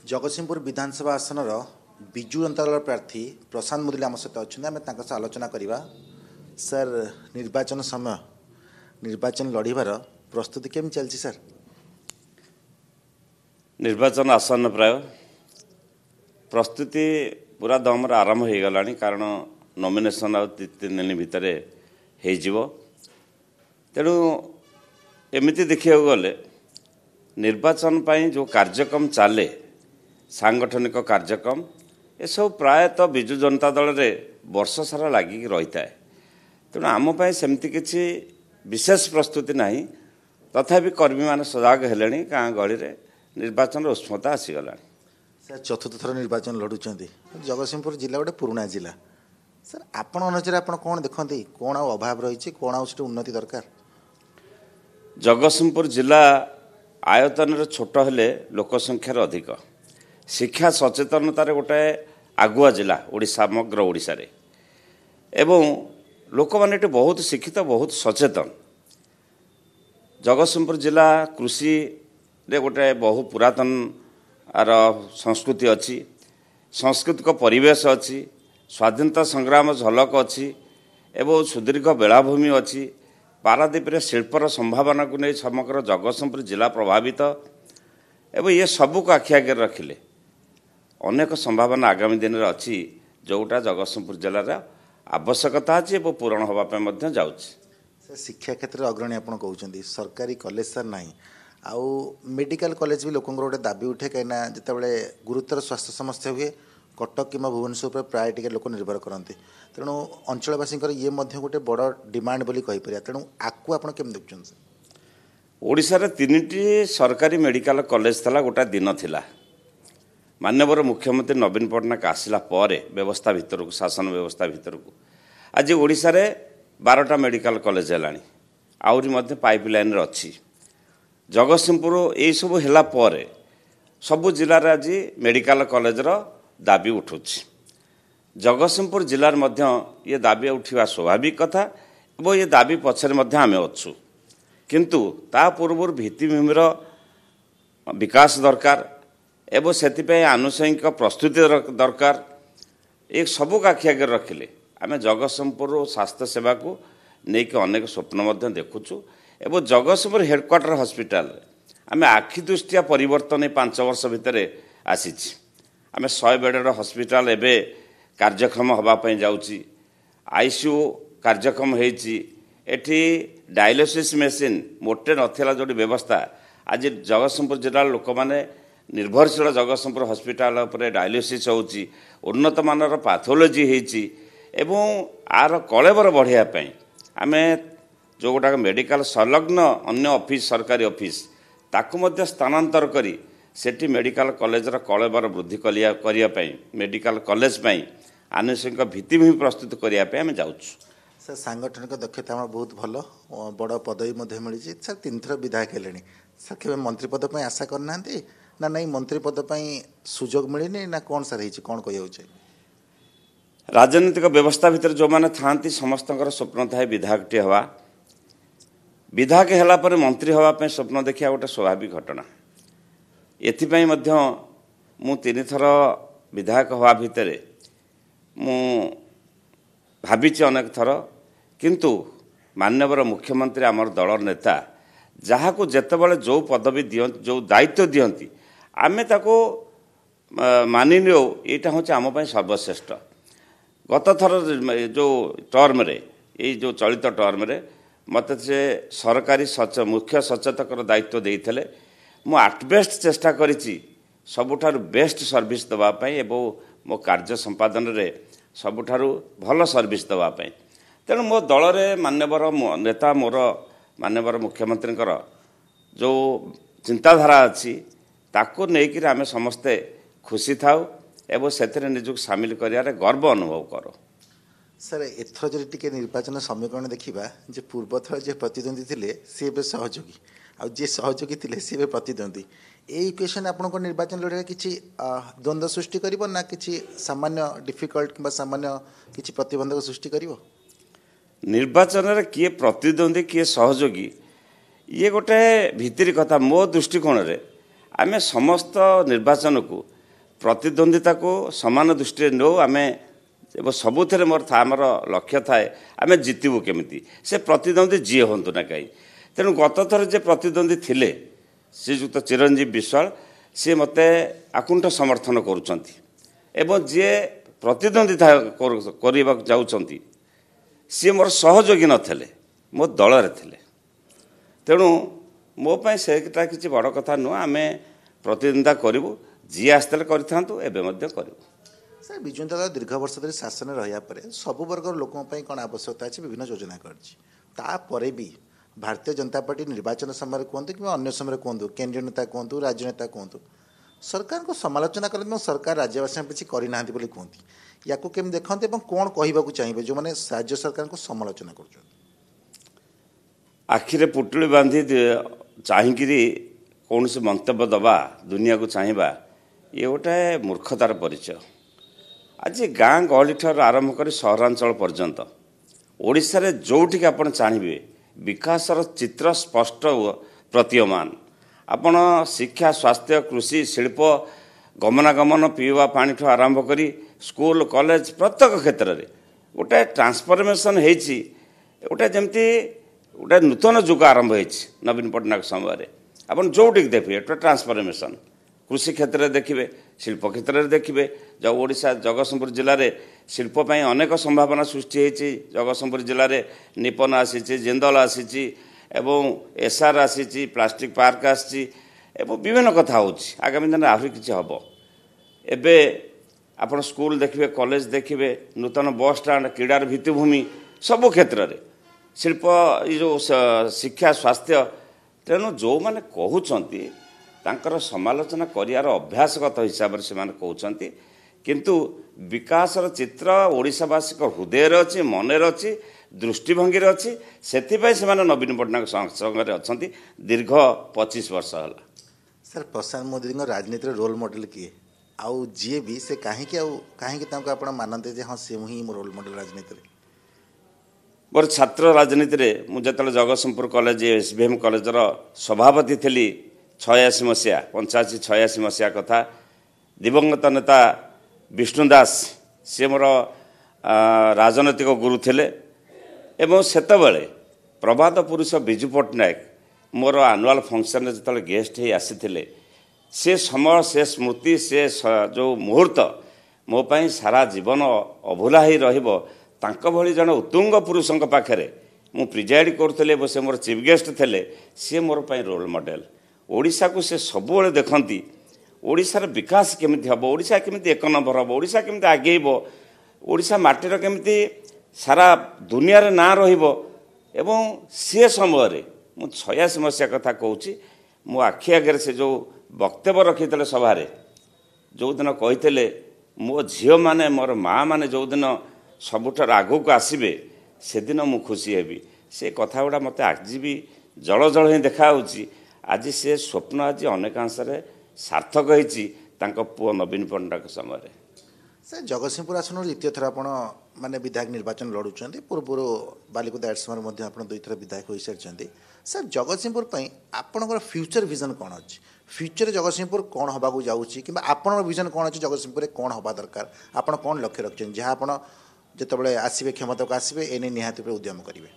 जगतसिंहपुर विधानसभा आसन विजु जनता दल प्रार्थी प्रशांत मुदुली आम सहित अच्छा आम आलोचना करवा सर निर्वाचन समय निर्वाचन लड़ार प्रस्तुति केम चलती सर। निर्वाचन आसन प्राय प्रस्तुति पूरा दम आरंभ हो गला कारण नॉमिनेशन आ 3 दिन भितर तेणु एमती देखा गले निर्वाचन पर जो कार्यक्रम चले सांगठनिक कार्यक्रम ये सब प्रायतः विजु जनता दल रे वर्ष सारा लगिक रही है। तेणु आमपाई सेमती किसी विशेष प्रस्तुति नहीं तथापि कर्मी मान सजग हेले गाँ गहली निर्वाचन उष्मता आसीगला। सर चतुर्थ थर निर्वाचन लड़ुंट जगतसिंहपुर जिला गोटे पुराना जिला सर आपण नजर आप कौन देखते कौन अभाव रही कौन आठ उन्नति दरकार। जगतसिंहपुर जिला आयतन छोट हेले लोक संख्यार अधिक शिक्षा सचेतनतार गोटे आगुआ जिला ओडिशा समग्र ओडिशा रे एवं लोक माने बहुत शिक्षित बहुत सचेतन। जगतसिंहपुर जिला कृषि रे गोटे बहु पुरातन आर संस्कृति अच्छी सांस्कृतिक परिवेश अच्छी स्वाधीनता संग्राम झलक अच्छी एवं सुदीर्घ बेलाभूमि अच्छी पारादीप रे शिल्पर संभावना को नहीं समग्र जगतसिंहपुर जिला प्रभावित एवं ये सबू को आखि आगे रखिले अनेक संभावना आगामी दिन में अच्छी जोटा जगतसिंहपुर जिलार आवश्यकता अच्छी पूरण होगापी जाऊँगी। शिक्षा क्षेत्र में अग्रणी आप कहते सरकारी कॉलेज सर ना आउ मेडिकल कॉलेज भी लोक गोटे दाबी उठे कहीं जिते गुरुतर स्वास्थ्य समस्या हुए कटक कि भुवनेश्वर प्राय टे लोक निर्भर करते तेणु अंचलवासी ये गोटे बड़ डिमांड बोली कहीपर तेणु आपको आप देखुं ओडिशा रे 3टी सरकारी मेडिकल कॉलेज थला गोटा दिन थिला माननीय मुख्यमंत्री नवीन पट्टनायक आसला व्यवस्था भितर को शासन व्यवस्था भितर को आज ओडिशा रे 12टा मेडिकल कॉलेज है आहरी पाइपलाइन अच्छी जगतसिंहपुर यही सब है सबु जिले में आज मेडिकल कॉलेज रो दाबी उठुछि। जगतसिंहपुर जिलार मध्य ये दाबी उठा स्वाभाविक कथा और ये दाबी पछरे आम अच्छु किंतु ता पूर्व भित्तिभूमिर विकास दरकार एवं से आनुषंगिक प्रस्तुति दरकार एक सबू आखि आगे रखिले आम जगतसिंहपुर स्वास्थ्य सेवा को लेकिन अनेक स्वप्न देखुचु एवं जगतसिंहपुर हेडक्वार्टर हॉस्पिटल आम आखि दृष्टिया परिवर्तन 5 वर्ष भितर आसी आम 100 बेडर हॉस्पिटल एवं कार्यक्षम होगापी जाऊँगी आईसीयू कार्यक्षम होती एठी डायलिसिस मेसीन मोटे नथिला जोड़ी व्यवस्था आज जगतसिंहपुर जिला लोक मैंने निर्भरशील जगतसिंहपुर हॉस्पिटल उपर डायलिसिस होची उन्नत मानर पैथोलॉजी होती एवं आर कलेबर बढ़ाई आम जो गोटा मेडिकल संलग्न अन्य ऑफिस सरकारी ऑफिस ताकू मध्य स्थानांतर करी सेठी मेडिकल कॉलेज कलेबर वृद्धि करने मेडिकल कॉलेज आनुषंगिक भित्तिभूमि प्रस्तुत करने आम जाऊँ। सर सांगठनिक दक्षता बहुत भल बड़ पदवी मिली सर 3 थर विधायक हेले सर के मंत्री पद पर आशा करना ना नहीं मंत्री पद पर सुजोग मिलनी ना कौन सर कौन कह राजनीतिक व्यवस्था भितर जो मैंने था समस्त स्वप्न थाए विधायक टे हवा विधायक है पर मंत्री हाँपाई स्वप्न देखा गोटे स्वाभाविक घटना एथिपाई मध्य मु 3 थर विधायक हवा भितर मु भावी अनेक थर किंतु माननीय मुख्यमंत्री आमर दलर नेता जहाँ को जितेबाला जो पदवी दियंती जो दायित्व दियंती आमे ताको मानि लियो यहाँ हूँ आम सर्वश्रेष्ठ। गत थर जो टर्म रे ये जो चलित टर्म रे मत से सरकारी मुख्य सचेतकर दायित्व देते मु आटबेस्ट चेष्टा करिछि सबुठारु बेस्ट सर्विस देवाई एवं मो कार्य संपादन रे सबुठारु भल सर्विस देवाई तेणु मो दल रे मान्यवर नेता मोर मान्यवर मुख्यमंत्री जो चिंताधारा अच्छी ताको लेकिन आम समस्ते खुशी थाउ एवं से निजुक सामिल कर गर्व अनुभव करो। सर एथर जब टी निर्वाचन समीकरण देखा जे पूर्व थर जे प्रतिद्वंदी थे सी ए सहयोगी आ जे सहयोगी थे सी प्रतिद्वंदी ये इक्वेशन आपको निर्वाचन लड़ाई किसी द्वंद्व सृष्टि कर ना कि सामान्य डिफिकल्ट कि सामान्य किसी प्रतिबंधक सृष्टि कर निर्वाचन रे किए प्रतिद्वंदी किए सहयोगी ये गोटे भितरी कथा मो दृष्टिकोण रे आमे समस्त निर्वाचन को प्रतिद्वंदिता को समान दृष्टि नो आम सबुथ मोर आमर लक्ष्य थाए आम जितबू केमी से प्रतिद्वंदी जी हूँ ना कहीं तेणु गत थर जे प्रतिद्वंदी थिले श्रीजुक्त चिरंजीव विश्वाल सी मत आकुंठ समर्थन करुँच जी प्रतिद्वंदिता करने जाऊँच सी मोर सहयोगी नथिले मो दल थे तेणु मोपाई सेटा किसी बड़ कथा नुह आम प्रतिद्वंदिता करूँ जी आसते करूँ एवं करूँ सर विजु जनता दल दीर्घ वर्ष धरी शासन रहा सब वर्ग लोकों कौन आवश्यकता अच्छी विभिन्न योजना कर भी भारतीय जनता पार्टी निर्वाचन समय कहतु कि अन्य समय कहतु केंद्रीय नेता कहतु राज्य नेता कहतु सरकार को समालोचना करते सरकार राज्यवासी किसी करना कहती या केमी देखते कौन कहवाक चाहिए जो मैंने राज्य सरकार को समालोचना कर आखिरे पुटुली बांधी चाहिए कौन से मंतव्य दबा दुनिया को चाहिए ये गोटे मूर्खतार परिचय आज गाँ गहली ठार आरंभ कर सहरांचल पर्यंत ओडिशा रे जोटिक आपण चाहिए विकासर चित्र स्पष्ट प्रतीयमान आपण शिक्षा स्वास्थ्य कृषि शिल्प गमनागमन पीवा पानी ठू आरंभ करी स्कूल कॉलेज प्रत्येक क्षेत्र में गोटे ट्रांसफॉर्मेशन होती गोटे जमती गोटे नूतन जुग आरंभ होती नवीन पट्टनायक समय आपन जोटिक देखिए गोटे ट्रांसफॉर्मेशन कृषि क्षेत्र में देखिए शिल्प क्षेत्र में देखिए जो ओडिशा जगतसिंहपुर जिले में शिल्पपाई अनेक संभावना सृष्टि होती जगतसिंहपुर जिले में निपन आसी जिंदल आसी एवं एसआर आसी प्लास्टिक पार्क आसी विभिन्न कथा हो आगामी दिन आहरी किसी हम एबे आपण स्कूल देखिए कॉलेज देखिए नूतन बस स्टाण्ड क्रीडार भित्तिभूमि सबु क्षेत्र में शिल्प ये जो शिक्षा स्वास्थ्य तेणु जो मैंने कहते तांकर समालोचना करियार अभ्यासगत हिसाब से कहते किंतु विकासर चित्र ओडिशावासी हृदय अच्छी मनर अच्छी दृष्टिभंगी अच्छी से नवीन पट्टनायक संगे अच्छा दीर्घ 25 वर्ष है सर प्रशांत मोदी राजनीति रोल मॉडल किए आउ जी भी से कहीं आप मानते हाँ से ही मो रोल मॉडल राजनीति मोर छात्र राजनीति में मुझे जगतसिंहपुर कॉलेज एसबीएम कॉलेजर सभापति थी 86 मसीहा 85-86 मसीहा कथा दिवंगत नेता विष्णु दास सी मोर राजनैतिक गुरु थे एवं सेतबेले प्रभात पुरुष विजु पट्टनायक मोर आनुआल फंक्शन जो गेस्ट ही आसी से समय से स्मृति से जो मुहूर्त मोपाई सारा जीवन अभुला ही रही भली जन उत्तुंग पुरुषों पाखे मु प्रिजाइड करुले से मोर चीफ गेस्ट थे सी मोर पाई रोल मॉडल ओडिशा को से सबुले देखती ओडिशार विकास केमिति हम ओडिशा केमिति एक नंबर हम ओडिशा केमिति आगेब ओडिशा माटीर केमिति सारा दुनिया रे ना रहिबो एवं से समय मु 86 मसीहा कथा कहूँ मो आखि आगे से जो वक्तव्य रखी सभारे जो दिन कही मो झील मैंने मोर माँ मैंने जो दिन सबुठार आगू को आसबे से दिन मु खुशी हेबी से कथा गुड़ा मत आज भी जल जल ही देखा आज से स्वप्न आज अनेकांश सार्थक होती पुओ नवीन पट्टनायक समय सर जगतसिंहपुर आसन द्वितीय थर आप माने विधायक निर्वाचन लड़ुंट पूर्व बालिकुदा एड्समर आप दुई थर विधायक हो सारी सर जगतसिंहपुर आपणकर फ्यूचर विजन कौन अच्छी फ्यूचर जगतसिंहपुर कौन होगा जाऊँगी कि आपण विजन कौन अच्छी जगतसिंहपुर कौन हवा दरकार आप कौन लक्ष्य रखिए जहाँ आप जिते आसवे क्षमता को आसवे एने निहाती उद्यम करेंगे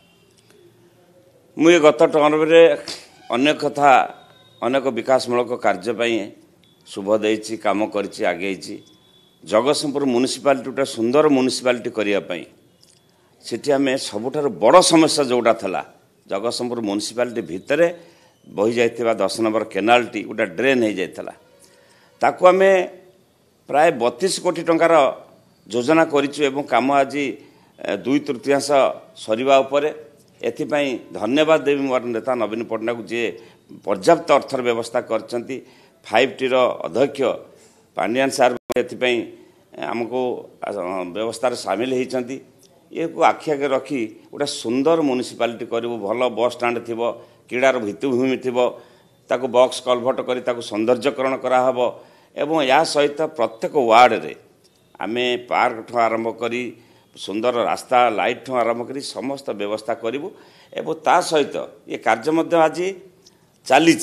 मुझे गत टर्म अनेक कथा अनेक विकासमूलक कार्यपाई शुभ देती काम कर आगे जगतसिंहपुर म्युनिसिपालिटी गोटे सुंदर म्युनिसिपालिटी करने से आम सबुठार बड़ समस्या जोटा था जगतसिंहपुर म्युनिसिपालिटी भितर बही जाइथिबा 10 नंबर केनालटी गोटे ड्रेन हो जाता ताकू आम प्राय 32 कोटी टंकार योजना करूँ कम आज 2/3 सरिबा उपरे एथिपाई धन्यवाद देवी मोर नेता नवीन पट्टनायक जी पर्याप्त अर्थर व्यवस्था करछंती 5T अध्यक्ष पांडियान सार एथिपाई आमको व्यवस्था सामिल होती ये को आखि आगे रखी गोटे सुंदर म्युनिसिपालिटी करूँ भल बस स्टाण्ड थी क्रीडार भित्तिभूमि थी ताको बॉक्स कलभट कर सौंदर्यकरण कराहब एवं या सहित प्रत्येक वार्ड रे आमे पार्क ठू आरंभ करी सुंदर रास्ता लाइट ठू आरंभ करी समस्त व्यवस्था करूँ एवं ता सहित ये कार्य आज चली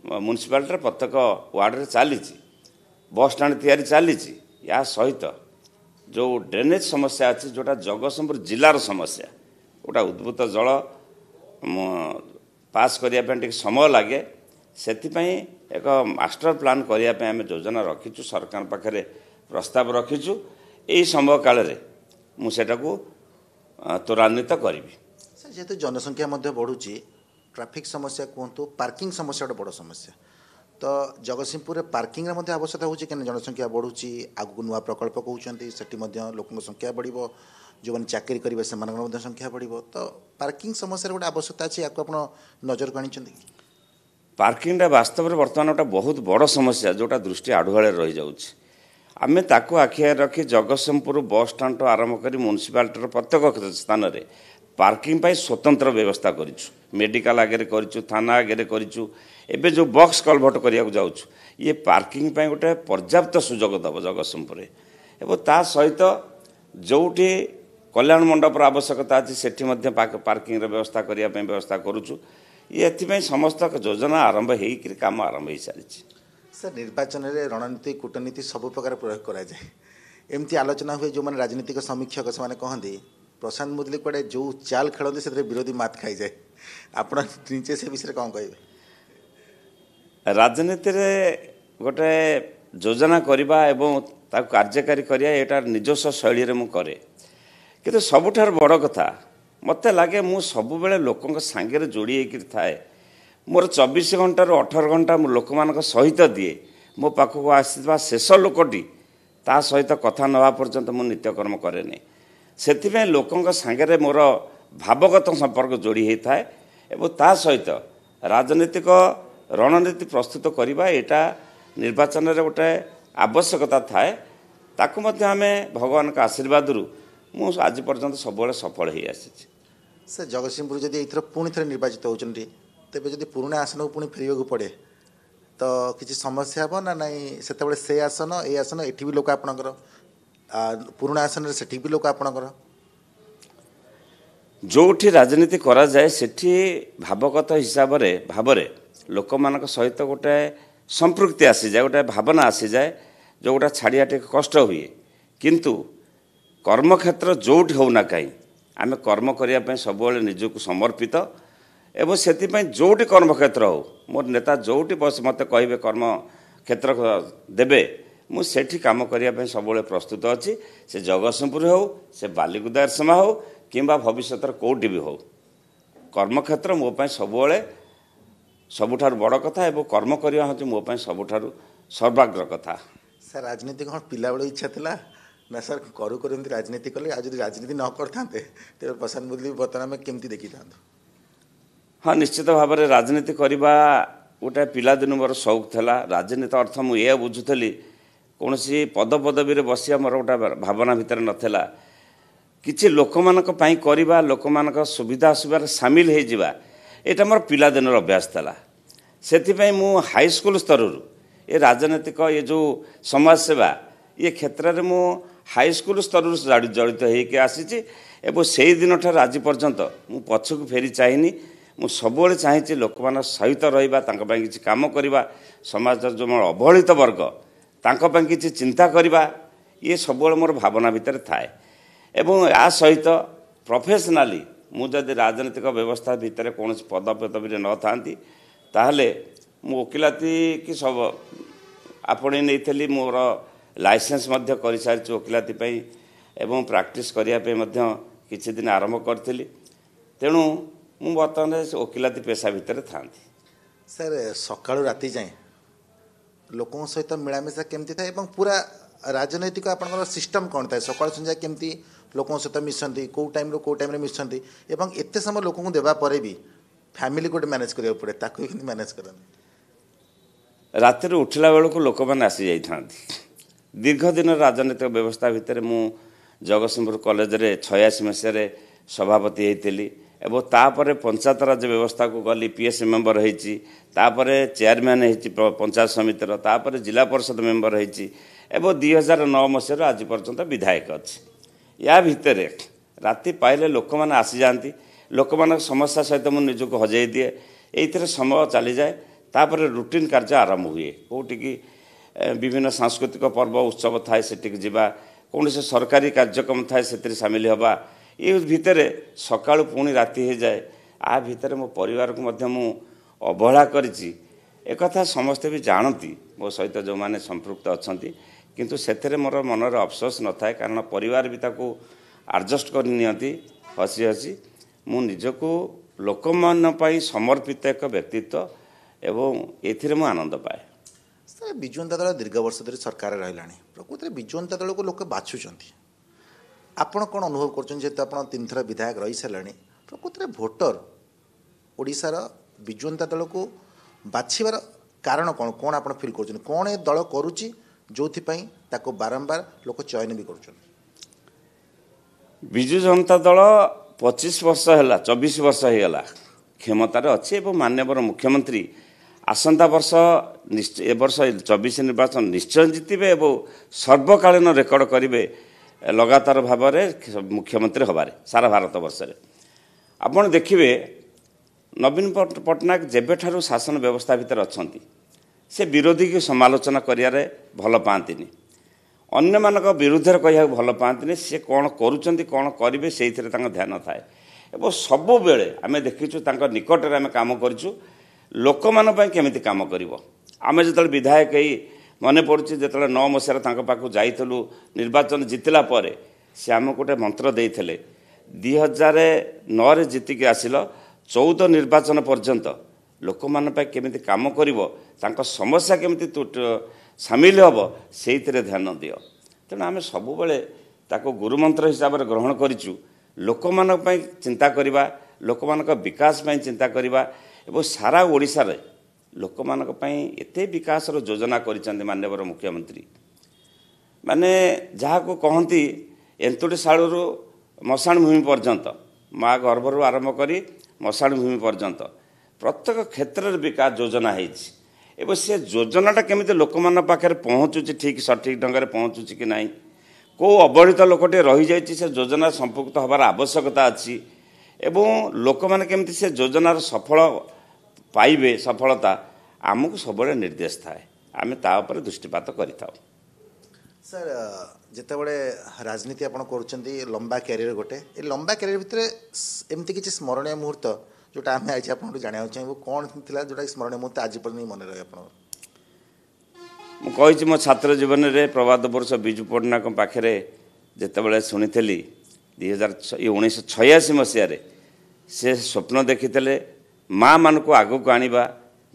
म्युनिसिपालिटी प्रत्येक वार्ड रे चली बस स्टाण्ड तैयारी चली या सहित जो ड्रेनेज समस्या अच्छी जोटा जगतसिंहपुर जिलार समस्या गोटा उद्भूत जल पास करने समय लगे से एक मास्टर प्लान करने आम योजना रखीचु सरकार पाखे प्रस्ताव रखीचु यही समय काल मुझे त्वरान्वित करी। जेहेतु जनसंख्या बढ़ुची ट्रैफिक समस्या कहतु पार्किंग समस्या गोटे बड़ समस्या तो जगतसिंहपुर पार्किंग आवश्यकता होची कि जनसंख्या बढ़ुची आगु नुआ प्रकल्प कहते से लोक संख्या बढ़ जो मैंने चाकरी करेंगे से संख्या बढ़ तो पार्किंग समस्या गोटे आवश्यकता अच्छी आप नजर को आनी पार्किंग वास्तव में बर्तमान गोटे बहुत बड़ समस्या जोटा दृष्टि आढ़ुआ रही जाऊँगी आम ताकू आखिया रखी जगतसिंहपुर बस स्टाण्ड आरंभ कर म्यूनिसिपालिटी प्रत्येक स्थान में पार्किंग पाई स्वतंत्र व्यवस्था करूँ मेडिकल आगे करूँ थाना आगे करूँ एवं जो बॉक्स कलभट करने जाऊँ ये पार्किंग पाई गोटे पर्याप्त सुजोग दब जगतसिंहपुर एवं ता सहित जोटी कल्याण मंडपर आवश्यकता अच्छी से पार्किंग व्यवस्था करने व्यवस्था करुचु ये समस्त योजना आरंभ हो काम आरंभ हो सारी। सर निर्वाचन में रणनीति कूटनीति सब प्रकार प्रयोग करा जाए एमती आलोचना हुए जो मैंने राजनीतिक समीक्षक से कहते प्रशांत मुदली कड़े जो चाल खेलते से विरोधी मात खाई जाए आप निजे से विषय कौन कहे राजनीति गोटे योजना करवा एवं कार्यकारी करिया एटा निजस्व शैली रे मु करे किंतु सबुठार बड़ कथा मत लगे मु सब बेले लोकों सांगे जोड़ी होकर थाए मोर 24 घंटा 18 घंटा लोक मान सहित दिए मो पाखक आसवा शेष लोकटी ता सहित कथा नवा पर्यंत मु नित्यकर्म करे नहीं से लोकों सांगे मोर भावगत संपर्क जोड़ी होता है एवं ता सहित राजनीतिक रणनीति प्रस्तुत करवा एटा निर्वाचन रे गोटे आवश्यकता थाए ताकू मध्य आम भगवान का आशीर्वाद मु आज पर्यंत सब सफल हो आसी। सर जगतसिंहपुर जब एथर पुणी थे निर्वाचित होती तेज जब पुराणा आसन को पुणी फेर पड़े तो किसी समस्या हम ना नाई से आसन ए आसन एटी भी लोक आपणकर पुराणा आसन से भी लोक आपणकर जोठी राजनीति करा जाए सेठी भावगत हिसाब रे भावरे लोक मान सहित गोटे संपृक्ति आसी जाए गोटे भावना आसी जाए जो गोटा छाड़िया टे कष्ट हुए किंतु कर्मक्षेत्र जोटी होना कहीं आम कर्म करने सब निजक समर्पित एवं से जोटी कर्मक्षेत्र हो मोर नेता जोटी बस मत कहे कर्मक्षेत्र देवे मुझे कम करने सब प्रस्तुत अच्छी से जगतसिंहपुर हो से बालिकुदा एरसमा हो कि भविष्य कौटी भी हो कर्मक्षेत्र मोपाई सब सबुठार बड़ कथा एवं कर्म करवा हूँ मोपाई सबुठार सर्वाग्र कथा। सर राजनीति कौन पिला बेले इच्छा थिला ना सर करू करू राजनीति कले आज राजनीति न करते तेरे प्रशांत मुदली बर्तमान में केमती देखी था। हाँ निश्चित भाव में राजनीति करवा गोटे पिलादिन मोर शौक था राजनीति अर्थ मुझे बुझुली कौन सी पदपदवी बसिया मोर गोटे भावना भितर नाला किसी लोक मानी करवा लोक मान सुविधा असुविधा सामिल हो यहाँ मोर पिलादिन अभ्यास था से मु हाईस्कल स्तर ये राजनीतिक ये जो समाज सेवा ये क्षेत्र में मु हाईस्कल स्तर जड़ित होकर आसी से दिन ठार आज पर्यंत मु पछक फेरी चाहिनी मु सब चाहिए लोक मान सहित रहा किसी कम करवा समाज जो मोर अवहेलित वर्ग तांको किसी चिंता करवा ये सब मोर भावना भितर थाए एवं या सहित प्रोफेशनाली मुझे राजनीतिक व्यवस्था भितर कौन पदपदवी न था ताहले मु वकिलाती कि सब आपणे नहीं मोर लाइसेंस कर सारी वकिलाती एवं प्रैक्टिस करने किसी दिन आरंभ करी तेणु मु बर्तमान वकिलाती पेशा भितर था। सर सका राति जाए लोकों सहित मिलामिशा केमती था पूरा राजनैतिक आपंकर सिस्टम कौन था सका संध्या केमती लोकों सहित मिसती कौ टाइम मिसती एवं एत समय लोक देवा भी फैमिली गोटे मैनेज करा पड़े ताकू मैनेज कर रात उठला बेलू लोक मैंने आसी जाता दीर्घ दिन राजनीतिक व्यवस्था भितर मु जगतसिंहपुर कॉलेज रे 86 मसीह सभापति होती एवं तापर पंचायत राज व्यवस्था को गली पीएस मेंबर होती चेयरमैन होती पंचायत समितिर तापर जिला परिषद मेंबर होती एवं 2009 मसीह आज पर्यंत विधायक अच्छी या भितर राति पाइले लोक मैंने आसी जाती लोक मान समस्या सहित मुझे निजक हजे दिए ये समय चली जाए तापर रुटीन कार्य आरंभ हुए कौटी की ବିଭିନ୍ନ ସାଂସ୍କୃତିକ ପର୍ବ ଉତ୍ସବ ଥାଏ ସେଠିକି ଯିବା, କୌଣସି ସରକାରୀ କାର୍ଯ୍ୟକ୍ରମ ଥାଏ ସେଥିରେ ସାମିଲ ହେବା, ଏ ଭିତରେ ସକାଳୁ ପୁଣି ରାତି ହୋଇଯାଏ। ଆ ଭିତରେ ମୋ ପରିବାରକୁ ମଧ୍ୟ ମୁଁ ଅବହେଳା କରିଛି ଏକଥା ସମସ୍ତେ ବି ଜାଣନ୍ତି, ମୋ ସହିତ ଯେଉଁମାନେ ସମ୍ପୃକ୍ତ ଅଛନ୍ତି। କିନ୍ତୁ ସେଥିରେ ମୋର ମନରେ ଅଫସୋସ ନଥାଏ, କାରଣ ପରିବାର ବି ତାକୁ ଆଡ଼ଜଷ୍ଟ କରି ନିଅନ୍ତି ହସି ହସି। ମୁଁ ନିଜକୁ ଲୋକମାନଙ୍କ ପାଇଁ ସମର୍ପିତ ଏକ ବ୍ୟକ୍ତିତ୍ୱ ଏବଂ ଏଥିରେ ମୁଁ ଆନନ୍ଦ ପାଏ। ସାର୍, ବିଜୁ ଜନତା ଦଳ ଦୀର୍ଘ ବର୍ଷ ଧରି ସରକାର ରହିଲାଣି, ପ୍ରକୃତରେ ବିଜୁ ଜନତା ଦଳକୁ ଲୋକ ବାଛୁଛନ୍ତି। ଆପଣ କ'ଣ ଅନୁଭବ କରୁଛନ୍ତି, ଯେହେତୁ ଆପଣ 3 ଥର ବିଧାୟକ ରହିସାରିଲାଣି, ପ୍ରକୃତରେ ଭୋଟର ଓଡ଼ିଶାର ବିଜୁ ଜନତା ଦଳକୁ ବାଛିବାର କାରଣ କ'ଣ କ'ଣ ଆପଣ ଫିଲ୍ କରୁଛନ୍ତି? କ'ଣ ଏ ଦଳ କରୁଛି ଯେଉଁଥିପାଇଁ ତାକୁ ବାରମ୍ବାର ଲୋକ ଚୟନ ବି କରୁଛନ୍ତି? ବିଜୁ ଜନତା ଦଳ 25 ବର୍ଷ ହେଲା, 24 ବର୍ଷ ହୋଇଗଲା କ୍ଷମତାରେ ଅଛି ଏବଂ ମାନ୍ୟବର ମୁଖ୍ୟମନ୍ତ୍ରୀ ଆସନ୍ତା ବର୍ଷ ଏ ବର୍ଷ 24 ନିର୍ବାଚନ ନିଶ୍ଚୟ ଜିତିବେ ଏବଂ ସର୍ବକାଳୀନ ରେକର୍ଡ କରିବେ ଲଗାତାର ଭାବରେ ମୁଖ୍ୟମନ୍ତ୍ରୀ ହେବାରେ ସାରା ଭାରତ ବର୍ଷରେ। ଆପଣ ଦେଖିବେ ନବୀନ ପଟ୍ଟନାୟକ ଯେବେଠାରୁ ଶାସନ ବ୍ୟବସ୍ଥା ଭିତରେ ଅଛନ୍ତି ସେ ବିରୋଧୀକୁ ସମାଲୋଚନା କରିବାରେ ଭଲ ପାଆନ୍ତିନି, ଅନ୍ୟମାନଙ୍କ ବିରୁଦ୍ଧରେ କହିବାକୁ ଭଲ ପାଆନ୍ତିନି। ସେ କ'ଣ କରୁଛନ୍ତି କ'ଣ କରିବେ ସେଇଥିରେ ତାଙ୍କ ଧ୍ୟାନ ଥାଏ ଏବଂ ସବୁବେଳେ ଆମେ ଦେଖିଛୁ ତାଙ୍କ ନିକଟରେ ଆମେ କାମ କରିଛୁ ଲୋକମାନଙ୍କ ପାଇଁ କେମିତି କାମ କରିବ। ଆମେ ଯେତେବେଳେ ବିଧାୟକ ହେଇ ମନେ ପଡ଼ୁଛି ଯେତେବେଳେ 9 ମସିହାରେ ତାଙ୍କ ପାଖକୁ ଯାଇଥିଲୁ ନିର୍ବାଚନ ଜିତିଲା ପରେ ସେ ଆମକୁ ଗୋଟେ ମନ୍ତ୍ର ଦେଇଥିଲେ, 2009ରେ ଜିତିକି ଆସିଲ 14 ନିର୍ବାଚନ ପର୍ଯ୍ୟନ୍ତ ଲୋକମାନଙ୍କ ପାଇଁ କେମିତି କାମ କରିବ, ତାଙ୍କ ସମସ୍ୟା କେମିତି ସାମିଲ ହେବ ସେଇଥିରେ ଧ୍ୟାନ ଦିଅ। ତେଣୁ ଆମେ ସବୁବେଳେ ତାକୁ ଗୁରୁମନ୍ତ୍ର ହିସାବରେ ଗ୍ରହଣ କରିଛୁ, ଲୋକମାନଙ୍କ ପାଇଁ ଚିନ୍ତା କରିବା, ଲୋକମାନଙ୍କ ବିକାଶ ପାଇଁ ଚିନ୍ତା କରିବା ଏବଂ ସାରା ଓଡ଼ିଶାରେ ଲୋକମାନଙ୍କ ପାଇଁ ଏତେ ବିକାଶର ଯୋଜନା କରିଛନ୍ତି ମାନ୍ୟବର ମୁଖ୍ୟମନ୍ତ୍ରୀ। ମାନେ ଯାହାକୁ କହନ୍ତି ଏନ୍ତୁଡ଼ି ଶାଳରୁ ମଶାଣି ଭୂମି ପର୍ଯ୍ୟନ୍ତ, ମା ଗର୍ଭରୁ ଆରମ୍ଭ କରି ମଶାଣି ଭୂମି ପର୍ଯ୍ୟନ୍ତ ପ୍ରତ୍ୟେକ କ୍ଷେତ୍ରରେ ବିକାଶ ଯୋଜନା ହେଇଛି ଏବଂ ସେ ଯୋଜନାଟା କେମିତି ଲୋକମାନଙ୍କ ପାଖରେ ପହଞ୍ଚୁଛି, ଠିକ୍ ସଠିକ୍ ଢଙ୍ଗରେ ପହଞ୍ଚୁଛି କି ନାହିଁ, କେଉଁ ଅବହେଳିତ ଲୋକଟିଏ ରହିଯାଇଛି ସେ ଯୋଜନା ସମ୍ପୃକ୍ତ ହେବାର ଆବଶ୍ୟକତା ଅଛି ଏବଂ ଲୋକମାନେ କେମିତି ସେ ଯୋଜନାର ପାଇବେ ସଫଳତା ଆମକୁ ସବୁବେଳେ ନିର୍ଦ୍ଦେଶ ଥାଏ, ଆମେ ତା ଉପରେ ଦୃଷ୍ଟିପାତ କରିଥାଉ। ସାର୍, ଯେତେବେଳେ ରାଜନୀତି ଆପଣ କରୁଛନ୍ତି ଲମ୍ବା କ୍ୟାରିୟର ଗୋଟେ, ଏ ଲମ୍ବା କ୍ୟାରିୟର ଭିତରେ ଏମିତି କିଛି ସ୍ମରଣୀୟ ମୁହୂର୍ତ୍ତ ଯେଉଁଟା ଆମେ ଆଜି ଆପଣଙ୍କୁ ଜାଣିବାକୁ ଚାହିଁବୁ, କ'ଣ ଥିଲା ଯେଉଁଟା ସ୍ମରଣୀୟ ମୁହୂର୍ତ୍ତ ଆଜି ପର୍ଯ୍ୟନ୍ତ ମନେ ରହେ ଆପଣଙ୍କର? ମୁଁ କହିଛି ମୋ ଛାତ୍ର ଜୀବନରେ ପ୍ରଭାତ ବର୍ଷ ବିଜୁ ପଟ୍ଟନାୟକଙ୍କ ପାଖରେ ଯେତେବେଳେ ଶୁଣିଥିଲି 1986 ମସିହାରେ ସେ ସ୍ୱପ୍ନ ଦେଖିଥିଲେ ମା'ମାନଙ୍କୁ ଆଗକୁ ଆଣିବା,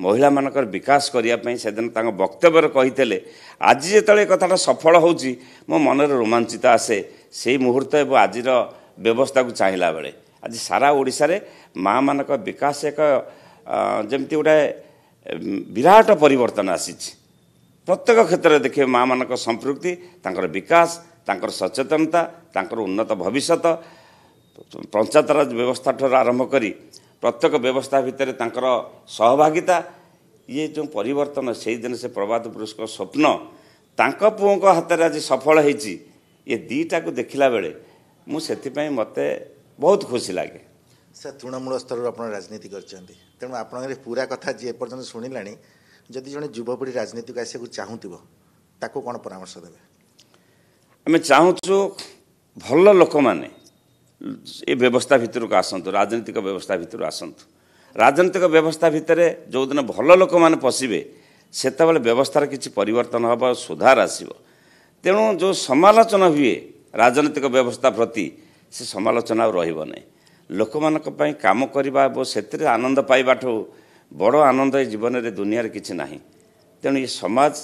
ମହିଳାମାନଙ୍କର ବିକାଶ କରିବା ପାଇଁ। ସେଦିନ ତାଙ୍କ ବକ୍ତବ୍ୟରେ କହିଥିଲେ, ଆଜି ଯେତେବେଳେ ଏ କଥାଟା ସଫଳ ହେଉଛି ମୋ ମନରେ ରୋମାଞ୍ଚିତ ଆସେ ସେଇ ମୁହୂର୍ତ୍ତ ଏବଂ ଆଜିର ବ୍ୟବସ୍ଥାକୁ ଚାହିଁଲା ବେଳେ। ଆଜି ସାରା ଓଡ଼ିଶାରେ ମା'ମାନଙ୍କ ବିକାଶ ଏକ ଯେମିତି ଗୋଟେ ବିରାଟ ପରିବର୍ତ୍ତନ ଆସିଛି। ପ୍ରତ୍ୟେକ କ୍ଷେତ୍ରରେ ଦେଖିବେ ମା'ମାନଙ୍କ ସମ୍ପୃକ୍ତି, ତାଙ୍କର ବିକାଶ, ତାଙ୍କର ସଚେତନତା, ତାଙ୍କର ଉନ୍ନତ ଭବିଷ୍ୟତ, ପଞ୍ଚାୟତରାଜ ବ୍ୟବସ୍ଥାଠାରୁ ଆରମ୍ଭ କରି ପ୍ରତ୍ୟେକ ବ୍ୟବସ୍ଥା ଭିତରେ ତାଙ୍କର ସହଭାଗିତା, ଇଏ ଯେଉଁ ପରିବର୍ତ୍ତନ ସେଇଦିନ ସେ ପ୍ରଭାତ ପୁରୁଷଙ୍କ ସ୍ୱପ୍ନ ତାଙ୍କ ପୁଅଙ୍କ ହାତରେ ଆଜି ସଫଳ ହେଇଛି, ଏ ଦୁଇଟାକୁ ଦେଖିଲା ବେଳେ ମୁଁ ସେଥିପାଇଁ ମୋତେ ବହୁତ ଖୁସି ଲାଗେ। ସାର୍, ତୃଣମୂଳ ସ୍ତରରୁ ଆପଣ ରାଜନୀତି କରିଛନ୍ତି, ତେଣୁ ଆପଣଙ୍କର ପୁରା କଥା ଯିଏ ଏପର୍ଯ୍ୟନ୍ତ ଶୁଣିଲାଣି, ଯଦି ଜଣେ ଯୁବପିଢ଼ି ରାଜନୀତିକୁ ଆସିବାକୁ ଚାହୁଁଥିବ ତାକୁ କ'ଣ ପରାମର୍ଶ ଦେବେ? ଆମେ ଚାହୁଁଛୁ ଭଲ ଲୋକମାନେ ଏ ବ୍ୟବସ୍ଥା ଭିତରକୁ ଆସନ୍ତୁ, ରାଜନୈତିକ ବ୍ୟବସ୍ଥା ଭିତରୁ ଆସନ୍ତୁ। ରାଜନୈତିକ ବ୍ୟବସ୍ଥା ଭିତରେ ଯେଉଁଦିନ ଭଲ ଲୋକମାନେ ପଶିବେ ସେତେବେଳେ ବ୍ୟବସ୍ଥାର କିଛି ପରିବର୍ତ୍ତନ ହେବ, ସୁଧାର ଆସିବ। ତେଣୁ ଯେଉଁ ସମାଲୋଚନା ହୁଏ ରାଜନୈତିକ ବ୍ୟବସ୍ଥା ପ୍ରତି ସେ ସମାଲୋଚନା ଆଉ ରହିବ ନାହିଁ। ଲୋକମାନଙ୍କ ପାଇଁ କାମ କରିବା ଏବଂ ସେଥିରେ ଆନନ୍ଦ ପାଇବାଠୁ ବଡ଼ ଆନନ୍ଦ ଏ ଜୀବନରେ ଦୁନିଆରେ କିଛି ନାହିଁ। ତେଣୁ ଏ ସମାଜ,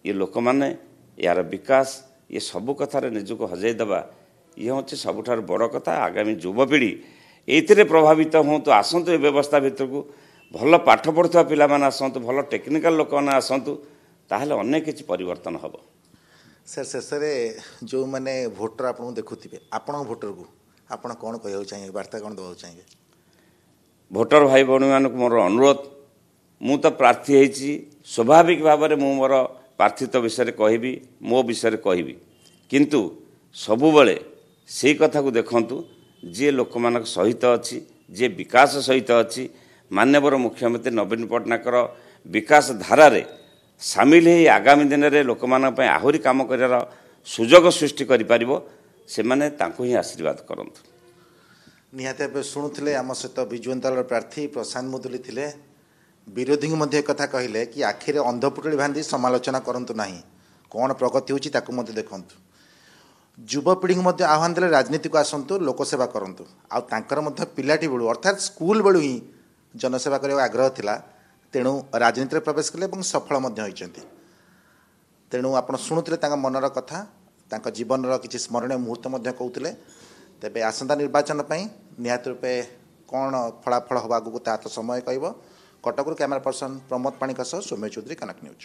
ଏ ଲୋକମାନେ, ଏହାର ବିକାଶ, ଏ ସବୁ କଥାରେ ନିଜକୁ ହଜାଇ ଦେବା ଇଏ ହେଉଛି ସବୁଠାରୁ ବଡ଼ କଥା। ଆଗାମୀ ଯୁବପିଢ଼ି ଏଇଥିରେ ପ୍ରଭାବିତ ହୁଅନ୍ତୁ, ଆସନ୍ତୁ ଏ ବ୍ୟବସ୍ଥା ଭିତରକୁ, ଭଲ ପାଠ ପଢ଼ୁଥିବା ପିଲାମାନେ ଆସନ୍ତୁ, ଭଲ ଟେକ୍ନିକାଲ ଲୋକମାନେ ଆସନ୍ତୁ, ତାହେଲେ ଅନେକ କିଛି ପରିବର୍ତ୍ତନ ହେବ। ସାର୍, ଶେଷରେ ଯେଉଁମାନେ ଭୋଟର ଆପଣଙ୍କୁ ଦେଖୁଥିବେ, ଆପଣଙ୍କ ଭୋଟରକୁ ଆପଣ କ'ଣ କହିବାକୁ ଚାହିଁବେ, ବାର୍ତ୍ତା କ'ଣ ଦେବାକୁ ଚାହିଁବେ? ଭୋଟର ଭାଇ ଭଉଣୀମାନଙ୍କୁ ମୋର ଅନୁରୋଧ, ମୁଁ ତ ପ୍ରାର୍ଥୀ ହେଇଛି, ସ୍ୱାଭାବିକ ଭାବରେ ମୁଁ ମୋର ପ୍ରାର୍ଥିତ୍ୱ ବିଷୟରେ କହିବି, ମୋ ବିଷୟରେ କହିବି, କିନ୍ତୁ ସବୁବେଳେ ସେଇ କଥାକୁ ଦେଖନ୍ତୁ ଯିଏ ଲୋକମାନଙ୍କ ସହିତ ଅଛି, ଯିଏ ବିକାଶ ସହିତ ଅଛି। ମାନ୍ୟବର ମୁଖ୍ୟମନ୍ତ୍ରୀ ନବୀନ ପଟ୍ଟନାୟକର ବିକାଶ ଧାରାରେ ସାମିଲ ହୋଇ ଆଗାମୀ ଦିନରେ ଲୋକମାନଙ୍କ ପାଇଁ ଆହୁରି କାମ କରିବାର ସୁଯୋଗ ସୃଷ୍ଟି କରିପାରିବ ସେମାନେ ତାଙ୍କୁ ହିଁ ଆଶୀର୍ବାଦ କରନ୍ତୁ। ନିହାତି ଭାବେ ଶୁଣୁଥିଲେ ଆମ ସହିତ ବିଜୁ ଜନତା ଦଳର ପ୍ରାର୍ଥୀ ପ୍ରଶାନ୍ତ ମୁଦୁଲି ଥିଲେ। ବିରୋଧୀଙ୍କୁ ମଧ୍ୟ ଏକଥା କହିଲେ କି ଆଖିରେ ଅନ୍ଧପୁଟୁଳି ବାନ୍ଧି ସମାଲୋଚନା କରନ୍ତୁ ନାହିଁ, କ'ଣ ପ୍ରଗତି ହେଉଛି ତାକୁ ମଧ୍ୟ ଦେଖନ୍ତୁ। ଯୁବପିଢ଼ିଙ୍କୁ ମଧ୍ୟ ଆହ୍ୱାନ ଦେଲେ ରାଜନୀତିକୁ ଆସନ୍ତୁ, ଲୋକସେବା କରନ୍ତୁ। ଆଉ ତାଙ୍କର ମଧ୍ୟ ପିଲାଟି ବେଳୁ ଅର୍ଥାତ୍ ସ୍କୁଲ ବେଳୁ ହିଁ ଜନସେବା କରିବାକୁ ଆଗ୍ରହ ଥିଲା, ତେଣୁ ରାଜନୀତିରେ ପ୍ରବେଶ କଲେ ଏବଂ ସଫଳ ମଧ୍ୟ ହୋଇଛନ୍ତି। ତେଣୁ ଆପଣ ଶୁଣୁଥିଲେ ତାଙ୍କ ମନର କଥା, ତାଙ୍କ ଜୀବନର କିଛି ସ୍ମରଣୀୟ ମୁହୂର୍ତ୍ତ ମଧ୍ୟ କହୁଥିଲେ। ତେବେ ଆସନ୍ତା ନିର୍ବାଚନ ପାଇଁ ନିହାତି ରୂପେ କ'ଣ ଫଳାଫଳ ହେବା ଆଗକୁ ତାହା ତ ସମୟ କହିବ। କଟକରୁ କ୍ୟାମେରା ପର୍ସନ ପ୍ରମୋଦ ପାଣିଙ୍କ ସହ ସୌମ୍ୟ ଚୌଧୁରୀ, କନକ ନ୍ୟୁଜ୍।